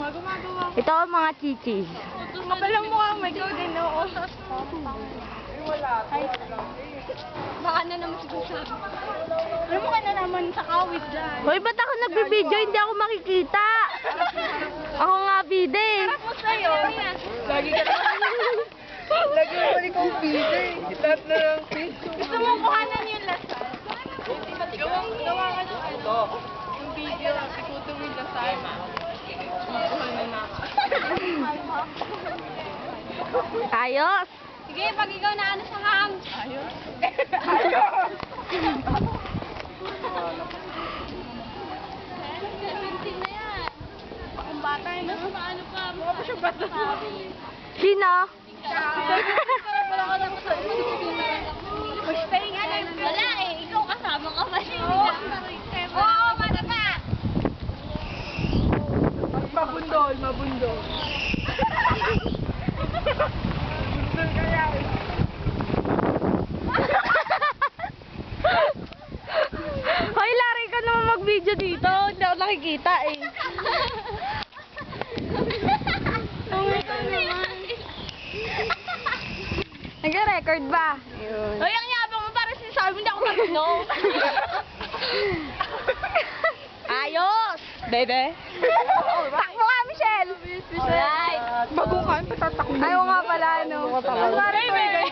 nga, gumagawa. Ito ang mga chichis. Kapalang mukha mo, ikaw din, oo. Ay, baka na naman siguro. Alam mo ka na naman sa kawit dyan. Hoy, ba't ako nagbibideo? Hindi ako makikita. Ako nga bide. Harap mo sa'yo. Lagi ka na. Lagi mo balik kong bide. Lahat na lang. Gusto mo kuhanan yung lasal? Gawa ka ng ano? Yung video, ikuto mo yung lasal. Kuhanan na ako. Ayos. Sige, pag ikaw na ano sa ham. Ayos. Na yan. Kung bata yun, mas maano pa. Mukha pa siya bata. Sino? Wala ka naman sa stay nga lang. Wala eh. Ikaw kasama ka pa siya. Oo, bata pa. Mabundol, mabundol. Mabundol kaya eh. Hoy, lari ka naman mag-video dito. Hindi ako nakikita eh. Nag-record ba? Hoy, ang yabang mo para sinasabi hindi ako marunong. Ayos! Bebe? Takbo ka, Michelle! Alright. Bago ka, patatakbo. Ayaw nga pala, no? Baby!